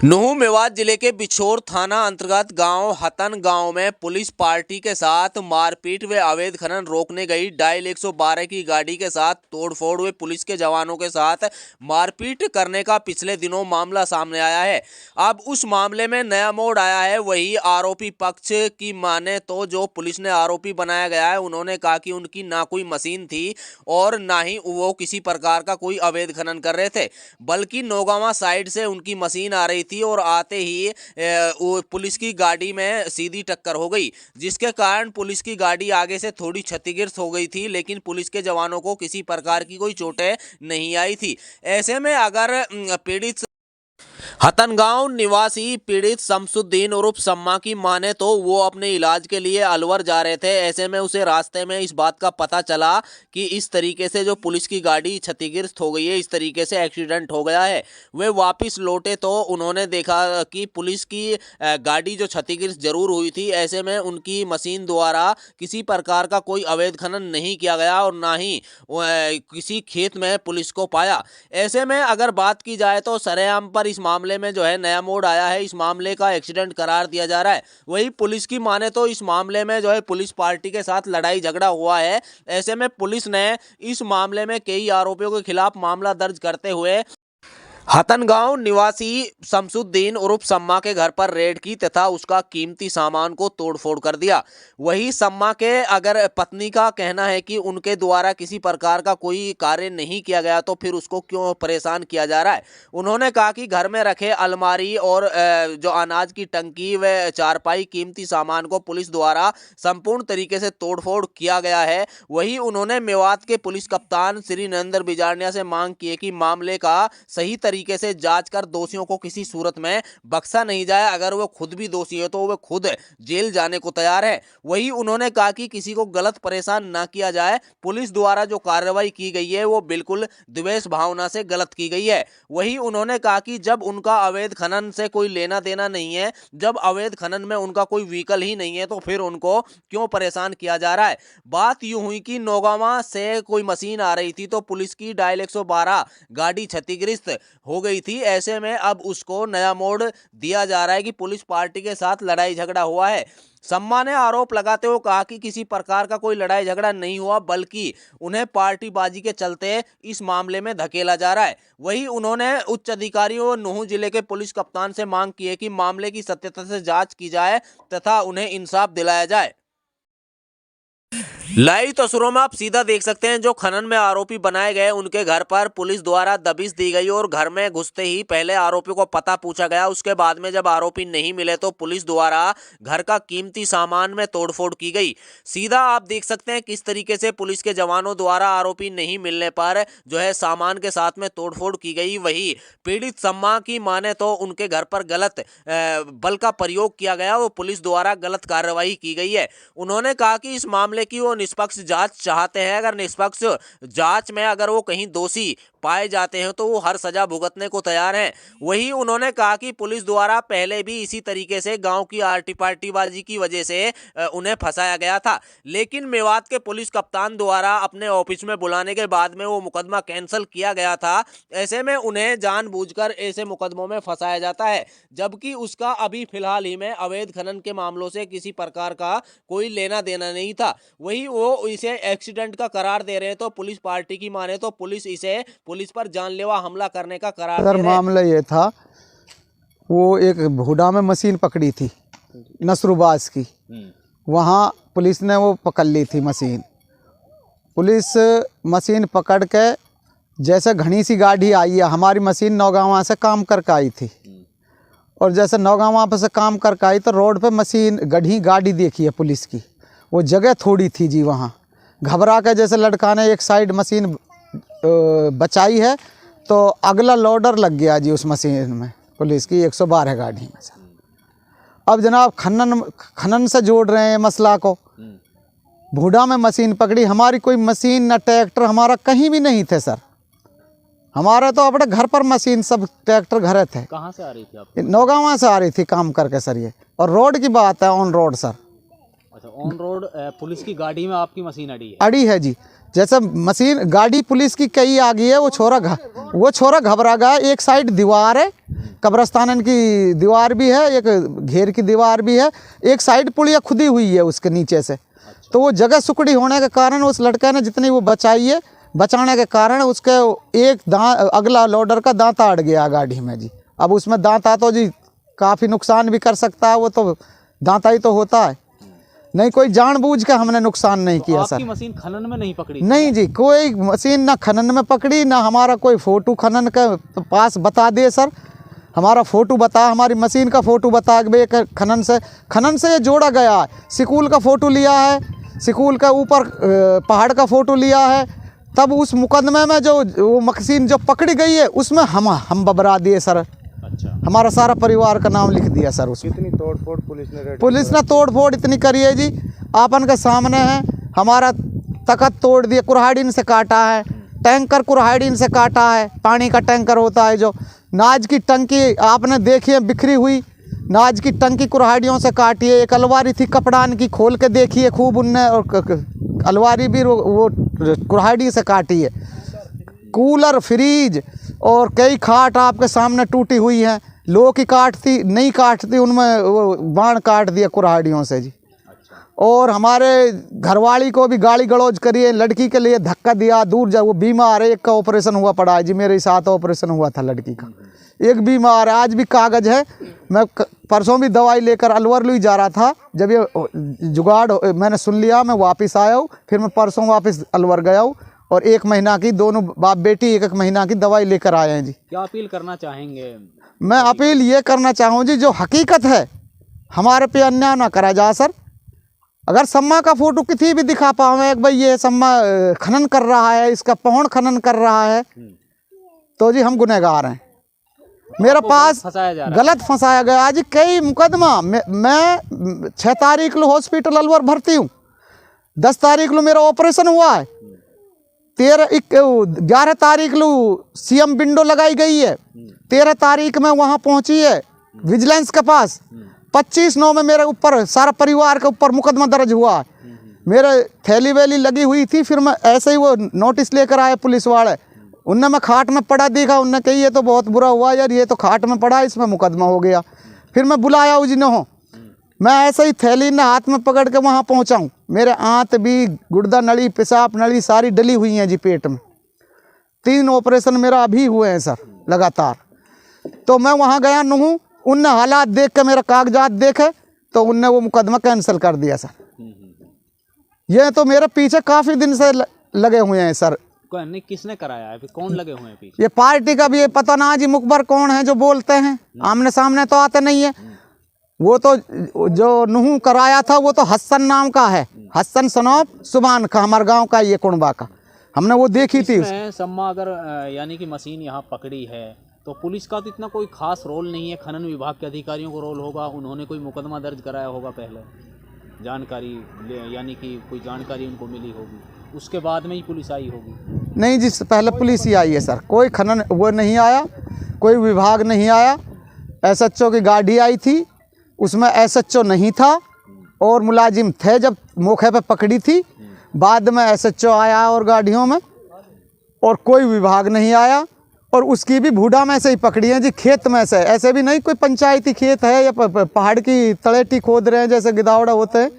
नुहू मेवात जिले के बिछोर थाना अंतर्गत गांव हतन गांव में पुलिस पार्टी के साथ मारपीट व अवैध खनन रोकने गई डायल 112 की गाड़ी के साथ तोड़फोड़ व पुलिस के जवानों के साथ मारपीट करने का पिछले दिनों मामला सामने आया है। अब उस मामले में नया मोड़ आया है। वही आरोपी पक्ष की माने तो जो पुलिस ने आरोपी बनाया गया है, उन्होंने कहा कि उनकी ना कोई मशीन थी और ना ही वो किसी प्रकार का कोई अवैध खनन कर रहे थे, बल्कि नौगावा साइड से उनकी मशीन आ रही थी और आते ही वो पुलिस की गाड़ी में सीधी टक्कर हो गई, जिसके कारण पुलिस की गाड़ी आगे से थोड़ी क्षतिग्रस्त हो गई थी, लेकिन पुलिस के जवानों को किसी प्रकार की कोई चोटें नहीं आई थी। ऐसे में अगर पीड़ित हतनगांव निवासी पीड़ित शमसुद्दीन उर्फ सम्मा की माने तो वो अपने इलाज के लिए अलवर जा रहे थे। ऐसे में उसे रास्ते में इस बात का पता चला कि इस तरीके से जो पुलिस की गाड़ी क्षतिग्रस्त हो गई है, इस तरीके से एक्सीडेंट हो गया है। वे वापस लौटे तो उन्होंने देखा कि पुलिस की गाड़ी जो क्षतिग्रस्त जरूर हुई थी, ऐसे में उनकी मशीन द्वारा किसी प्रकार का कोई अवैध खनन नहीं किया गया और ना ही किसी खेत में पुलिस को पाया। ऐसे में अगर बात की जाए तो सरेआम पर इस मामले में जो है नया मोड़ आया है। इस मामले का एक्सीडेंट करार दिया जा रहा है। वही पुलिस की माने तो इस मामले में जो है पुलिस पार्टी के साथ लड़ाई झगड़ा हुआ है। ऐसे में पुलिस ने इस मामले में कई आरोपियों के खिलाफ मामला दर्ज करते हुए हतनगांव निवासी शमसुद्दीन उर्फ सम्मा के घर पर रेड की तथा उसका कीमती सामान को तोड़फोड़ कर दिया। वही सम्मा के अगर पत्नी का कहना है कि उनके द्वारा किसी प्रकार का कोई कार्य नहीं किया गया, तो फिर उसको क्यों परेशान किया जा रहा है। उन्होंने कहा कि घर में रखे अलमारी और जो अनाज की टंकी व चारपाई कीमती सामान को पुलिस द्वारा संपूर्ण तरीके से तोड़फोड़ किया गया है। वही उन्होंने मेवात के पुलिस कप्तान श्री नरेंद्र बिजारनिया से मांग की है कि मामले का सही तरीके से जांच कर दोषियों को किसी सूरत में बख्शा नहीं जाए। अगर वो खुद भी दोषी है तो वो खुद जेल जाने को तैयार है। वही उन्होंने कहा कि किसी को गलत परेशान ना किया जाए। पुलिस द्वारा जो कार्रवाई की गई है वो बिल्कुल द्वेष भावना से गलत की गई है। वही उन्होंने कहा कि जब उनका अवैध खनन से कोई लेना देना नहीं है, जब अवैध खनन में उनका कोई व्हीकल ही नहीं है, तो फिर उनको क्यों परेशान किया जा रहा है। बात यूं हुई कि नौगावा से कोई मशीन आ रही थी तो पुलिस की डायल 112 गाड़ी क्षतिग्रस्त हो गई थी। ऐसे में अब उसको नया मोड़ दिया जा रहा है कि पुलिस पार्टी के साथ लड़ाई झगड़ा हुआ है। सम्मा ने आरोप लगाते हुए कहा कि किसी प्रकार का कोई लड़ाई झगड़ा नहीं हुआ, बल्कि उन्हें पार्टीबाजी के चलते इस मामले में धकेला जा रहा है। वही उन्होंने उच्च अधिकारियों और नुहू जिले के पुलिस कप्तान से मांग की है कि मामले की सत्यता से जांच की जाए तथा उन्हें इंसाफ दिलाया जाए। लाइव तस्वीरों में आप सीधा देख सकते हैं जो खनन में आरोपी बनाए गए उनके घर पर पुलिस द्वारा दबिश दी गई और घर में घुसते ही पहले आरोपी को पता पूछा गया। उसके बाद में जब आरोपी नहीं मिले तो पुलिस द्वारा घर का कीमती सामान में तोड़फोड़ की गई। सीधा आप देख सकते हैं किस तरीके से पुलिस के जवानों द्वारा आरोपी नहीं मिलने पर जो है सामान के साथ में तोड़फोड़ की गई। वही पीड़ित सम्मा की माने तो उनके घर पर गलत बल का प्रयोग किया गया और पुलिस द्वारा गलत कार्रवाई की गई है। उन्होंने कहा कि इस मामले की वो निष्पक्ष जांच चाहते हैं। अगर निष्पक्ष जांच में अगर वो कहीं दोषी पाए जाते हैं तो वो हर सजा भुगतने को तैयार हैं। वही उन्होंने कहा कि पुलिस द्वारा पहले भी इसी तरीके से गांव की आर्टी पार्टीबाजी की वजह से उन्हें फंसाया गया था, लेकिन मेवात के पुलिस कप्तान द्वारा अपने ऑफिस में बुलाने के बाद में वो मुकदमा कैंसिल किया गया था। ऐसे में उन्हें जानबूझकर ऐसे मुकदमों में फंसाया जाता है, जबकि उसका अभी फिलहाल ही में अवैध खनन के मामलों से किसी प्रकार का कोई लेना देना नहीं था। वही वो इसे एक्सीडेंट का करार दे रहे हैं, तो पुलिस पार्टी की माने तो पुलिस इसे पुलिस पर जानलेवा हमला करने का करार दे रहे हैं। मामला ये था, वो एक भूडा में मशीन पकड़ी थी नसरुबाज की, वहाँ पुलिस ने वो पकड़ ली थी मशीन। पुलिस मशीन पकड़ के जैसे घनी सी गाड़ी आई है, हमारी मशीन नौगावा से काम करके आई थी, और जैसे नौगावा पे से काम करके आई तो रोड पे मशीन गढ़ी गाड़ी देखी है पुलिस की, वो जगह थोड़ी थी जी। वहाँ घबरा के जैसे लड़का ने एक साइड मशीन बचाई है तो अगला लोडर लग गया जी उस मशीन में, पुलिस की 112 गाड़ी में से। अब जनाब खनन से जोड़ रहे हैं मसला को। भूडा में मशीन पकड़ी, हमारी कोई मशीन न ट्रैक्टर हमारा कहीं भी नहीं थे सर। हमारे तो अपने घर पर मशीन सब ट्रैक्टर घर थे। कहाँ से आ रही थी आप? नौगावा से आ रही थी काम करके सर ये, और रोड की बात है ऑन रोड सर। अच्छा, ऑन रोड पुलिस की गाड़ी में आपकी मशीन अड़ी है? अड़ी है जी। जैसे मशीन गाड़ी पुलिस की कई आ गई है, वो छोरा घबरा गया। एक साइड दीवार है, कब्रस्तान की दीवार भी है, एक घेर की दीवार भी है, एक साइड पुलिया खुदी हुई है उसके नीचे से। तो वो जगह सुकड़ी होने के कारण उस लड़के ने जितनी वो बचाई है, बचाने के कारण उसके एक अगला लोडर का दांता अड़ गया गाड़ी में जी। अब उसमें दांता तो जी काफ़ी नुकसान भी कर सकता है, वो तो दांता ही तो होता है, नहीं कोई जानबूझ के हमने नुकसान नहीं किया आपकी सर। मशीन खनन में नहीं पकड़ी? नहीं जी, कोई मशीन ना खनन में पकड़ी, ना हमारा कोई फ़ोटो खनन के पास बता दिए सर। हमारा फ़ोटो बता, हमारी मशीन का फ़ोटो बता के खनन से ये जोड़ा गया है। स्कूल का फ़ोटो लिया है, स्कूल का ऊपर पहाड़ का फ़ोटो लिया है, तब उस मुकदमे में जो वो मशीन जो पकड़ी गई है उसमें हम बबरा दिए सर। अच्छा, हमारा सारा परिवार का नाम लिख दिया सर उसमें। कितनी तोड़फोड़ पुलिस ने तोड़फोड़ इतनी करी है जी, आपन के सामने है। हमारा तख्त तोड़ दिया, कुल्हाड़ी से काटा है, टैंकर कुल्हाड़ी से काटा है, पानी का टैंकर होता है जो। नाज की टंकी आपने देखी है बिखरी हुई, नाज की टंकी कुल्हाड़ियों से काटी है। एक अलमारी थी कपड़ान की, खोल के देखी है खूब उनने, और अलमारी भी वो कुल्हाड़ी से काटी है। कूलर, फ्रिज और कई खाट आपके सामने टूटी हुई हैं। लोह की काट थी, नहीं काट थी, उनमें वो बाण काट दिया कुल्हाड़ियों से जी। और हमारे घरवाली को भी गाली गलौज करी है, लड़की के लिए धक्का दिया, दूर जा, वो बीमार है, एक का ऑपरेशन हुआ पड़ा है जी, मेरे साथ ऑपरेशन हुआ था लड़की का, एक बीमार है, आज भी कागज़ है। मैं परसों भी दवाई लेकर अलवर लुई जा रहा था, जब ये जुगाड़ मैंने सुन लिया, मैं वापस आया हूँ। फिर मैं परसों वापस अलवर गया हूँ और 1 महीना की, दोनों बाप बेटी 1 महीना की दवाई लेकर आए हैं जी। क्या अपील करना चाहेंगे? मैं अपील ये करना चाहूँ जी, जो हकीकत है हमारे पे अन्याय ना करा जा सर। अगर सम्मा का फोटो किसी भी दिखा पाओ भाई ये सम्मा खनन कर रहा है, इसका पौड़ खनन कर रहा है, तो जी हम गुनहगार हैं। मेरे पास फंसाया जा रहा है। गलत फंसाया गया जी, कई मुकदमा। मैं 6 तारीख को हॉस्पिटल अलवर भर्ती हूँ, 10 तारीख को मेरा ऑपरेशन हुआ है, 11 तारीख को सीएम विंडो लगाई गई है, 13 तारीख में वहाँ पहुँची है विजिलेंस के पास, 25/9 में मेरे ऊपर सारा परिवार के ऊपर मुकदमा दर्ज हुआ है। मेरे थैली वैली लगी हुई थी, फिर मैं ऐसे ही वो नोटिस लेकर आए पुलिस वाले, उनने मैं खाट में पड़ा देखा, उनने कही ये तो बहुत बुरा हुआ यार, ये तो खाट में पड़ा, इसमें मुकदमा हो गया। फिर मैं बुलाया उजिनो, मैं ऐसे ही थैली ने हाथ में पकड़ के वहाँ पहुँचा हूँ। मेरे आंत भी, गुर्दा नली, पेशाब नली सारी डली हुई हैं जी पेट में। 3 ऑपरेशन मेरा अभी हुए हैं सर लगातार। तो मैं वहाँ गया नूँ, उनने हालात देख के मेरा कागजात देखे तो उनने वो मुकदमा कैंसिल कर दिया सर। ये तो मेरे पीछे काफ़ी दिन से लगे हुए हैं सर। नहीं, किसने कराया है? कौन लगे हुए हैं पीछे? ये पार्टी का भी ये पता ना जी, मुखबर कौन है जो बोलते हैं, आमने सामने तो आते नहीं है। वो तो जो नूह कराया था वो तो हसन नाम का है, हसन सनौब सुबान का, हमारे गांव का, ये कुंबा का, हमने वो देखी थी। सम्मा अगर यानी कि मशीन यहाँ पकड़ी है तो पुलिस का तो इतना कोई खास रोल नहीं है, खनन विभाग के अधिकारियों को रोल होगा, उन्होंने कोई मुकदमा दर्ज कराया होगा पहले, जानकारी यानी कि कोई जानकारी उनको मिली होगी, उसके बाद में ही पुलिस आई होगी। नहीं जी, पहले पुलिस ही आई है सर, कोई खनन वो नहीं आया, कोई विभाग नहीं आया। SHO की गाड़ी आई थी, उसमें SHO नहीं था और मुलाजिम थे जब मौके पे पकड़ी थी, बाद में SHO आया और गाड़ियों में, और कोई विभाग नहीं आया। और उसकी भी भूडा में से ही पकड़ी है जी, खेत में से, ऐसे भी नहीं कोई पंचायती खेत है या पहाड़ की तलेटी खोद रहे हैं जैसे गिदावड़ा होते हैं,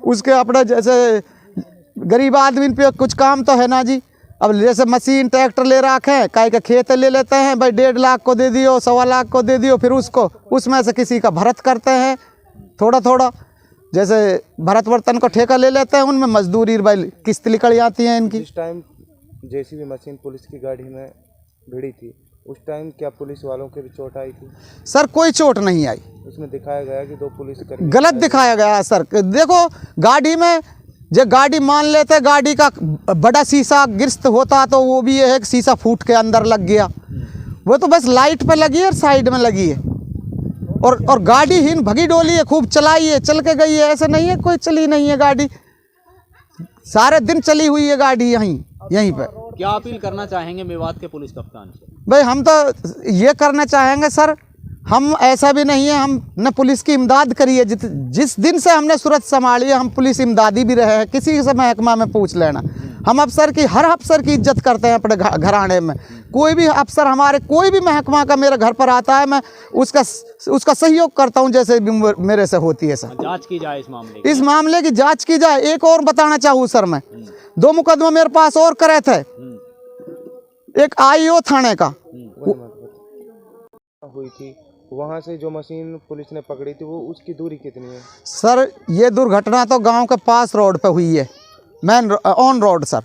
उसके अपना जैसे गरीब आदमी पे कुछ काम तो है ना जी। अब जैसे मशीन ट्रैक्टर ले रखे हैं, काहे का खेत ले लेते हैं भाई, 1.5 लाख को दे दियो, 1.25 लाख को दे दियो, फिर उसको उसमें से किसी का भरत करते हैं थोड़ा थोड़ा, जैसे भरत बर्तन को ठेका ले लेते हैं, उनमें मजदूरी भाई किस्त निकल जाती है इनकी। जिस टाइम JCB मशीन पुलिस की गाड़ी में भिड़ी थी, उस टाइम क्या पुलिस वालों के भी चोट आई थी? सर कोई चोट नहीं आई, उसमें दिखाया गया कि 2 पुलिसकर्मी, गलत दिखाया गया सर। देखो गाड़ी में, जो गाड़ी मान लेते गाड़ी का बड़ा शीशा गिरस्त होता तो वो भी है, एक शीशा फूट के अंदर लग गया, वो तो बस लाइट पे लगी है और साइड में लगी है, और गाड़ी ही भगी डोली है, खूब चलाई है, चल के गई है, ऐसे नहीं है कोई चली नहीं है गाड़ी, सारे दिन चली हुई है गाड़ी यहीं पे। क्या अपील करना चाहेंगे मेवात के पुलिस कप्तान से? भाई हम तो ये करना चाहेंगे सर, हम ऐसा भी नहीं है, हमने पुलिस की इमदाद करी है, जिस दिन से हमने सूरत संभाली है, हम पुलिस इमदादी भी रहे हैं, किसी से महकमा में पूछ लेना, हम अफसर की, हर अफसर की इज्जत करते हैं अपने घराने में। कोई भी अफसर हमारे, कोई भी महकमा का मेरे घर पर आता है, मैं उसका सहयोग करता हूं जैसे भी मेरे से होती है सर। जांच की जाए इस मामले की जांच की जाए। एक और बताना चाहूँ सर, मैं 2 मुकदमा मेरे पास और करे थे। एक आईओ थाने का हुई थी, वहाँ से जो मशीन पुलिस ने पकड़ी थी वो उसकी दूरी कितनी है? सर ये दुर्घटना तो गांव के पास रोड पे हुई है, मेन ऑन रोड सर।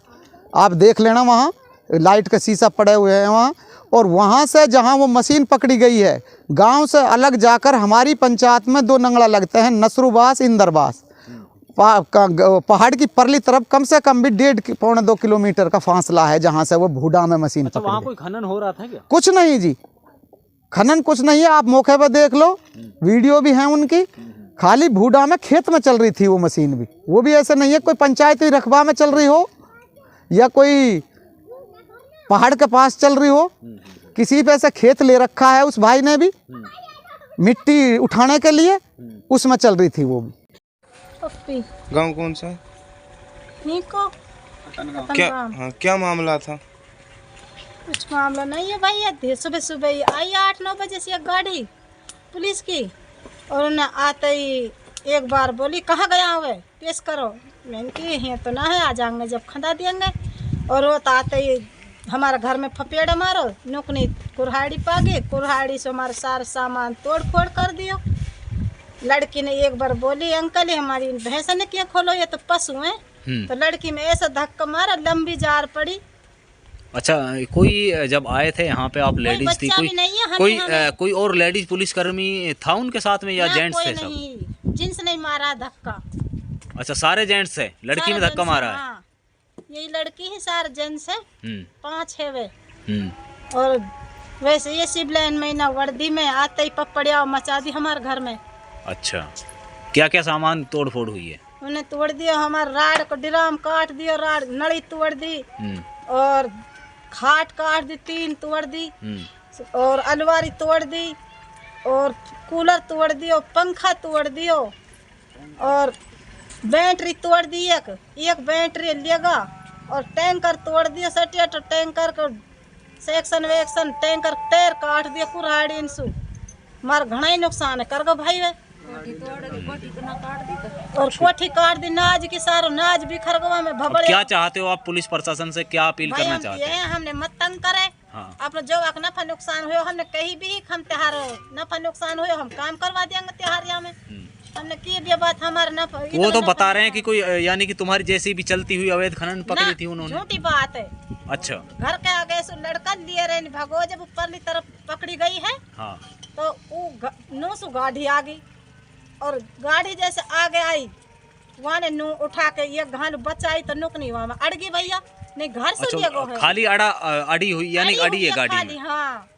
आप देख लेना, वहाँ लाइट का शीशा पड़े हुए हैं वहाँ। और वहाँ से जहाँ वो मशीन पकड़ी गई है, गांव से अलग जाकर हमारी पंचायत में 2 नंगला लगते हैं, नसरुबास, इंदरबास। पहाड़ की परली तरफ कम से कम भी 1.5-2 किलोमीटर का फासला है जहाँ से वो भूडा में मशीन पकड़ी। वहाँ कोई खनन हो रहा था क्या? कुछ नहीं जी, खनन कुछ नहीं है। आप मौके पर देख लो, वीडियो भी है उनकी। खाली भूडा में खेत में चल रही थी वो मशीन भी। वो भी ऐसे नहीं है कोई पंचायती रकबा में चल रही हो या कोई पहाड़ के पास चल रही हो। किसी पे से खेत ले रखा है उस भाई ने भी, मिट्टी उठाने के लिए, उसमें चल रही थी वो भी। गांव कौन सा है? क्या मामला था? कुछ मामला नहीं है भाई। ये सुबह सुबह आई 8-9 बजे से एक गाड़ी पुलिस की, और उन्हें आते ही एक बार बोली कहाँ गया हुए, पेश करो। मैंने कि है तो ना है, आ जाएंगे जब खंदा देंगे। और वो तो आते ही हमारे घर में फपेड़ मारो, नुकनी कुल्हाड़ी पागे, कुल्हाड़ी से हमारे सारा सामान तोड़ फोड़ कर दियो। लड़की ने एक बार बोली अंकल ये हमारी भैंस ने क्या खोलो, ये तो पशु है। तो लड़की में ऐसा धक्का मारा, लंबी जार पड़ी। अच्छा, कोई जब आए थे यहाँ पे आप लेडीज थी, कोई और लेडीज पुलिसकर्मी था उनके साथ में या जेंट्स थे सब? नहीं, जिन्स नहीं मारा धक्का। अच्छा, सारे जेंट्स है, लड़की में धक्का मारा है? हाँ, यही लड़की है, सारे जेंट्स है, 5 है वे। और वैसे ये सिविलियन महीना वर्दी में आते ही पपड़िया मचा दी हमारे घर में। अच्छा, क्या क्या सामान तोड़ फोड़ हुई है? उन्हें तोड़ दिया, हमारे राड को ड्राम काट दिया, राड नली तोड़ दी, और खाट काट दी, 3 तोड़ दी, और अलमारी तोड़ दी, और कूलर तोड़ दियो, पंखा तोड़ दियो, और बैटरी तोड़ दी, एक बैटरी लेगा, और टैंकर तोड़ दिया, सटिया टैंकर को सेक्शन वेक्शन टैंकर टायर काट दिया, कुल्हाड़ी इंसू मार घना ही नुकसान है कर गो भाई वे। और कोठी काट दी, नाज की सारो नाज भी खरगवा में भबड़े। क्या चाहते हो आप पुलिस प्रशासन से, क्या अपील करना चाहते हैं? हमने मत तंग करे। हाँ। अपना जो नफा नुकसान हुए, हमने कहीं भी हम त्योहार नफा नुकसान हुए हम काम करवा देंगे त्योहारिया में। हमने की भी बात हमारे नफा। वो तो बता रहे हैं कि कोई यानी कि तुम्हारी जैसी भी चलती हुई अवैध खनन पकड़ी थी उन्होंने। झूठी बात है। अच्छा, घर के आगे से लड़का लिए रहे भगो, जब ऊपरली तरफ पकड़ी गई है। हाँ। तो वो 900 गाड़ी आ गई, और गाड़ी जैसे आगे आई वहाँ ने नू उठा के ये घाल बचाई तो नुकनी वहाँ में अड़ गई भैया। नहीं घर से अच्छा, खाली अड़ी हुई यानी अड़ी है गाड़ी में। हाँ।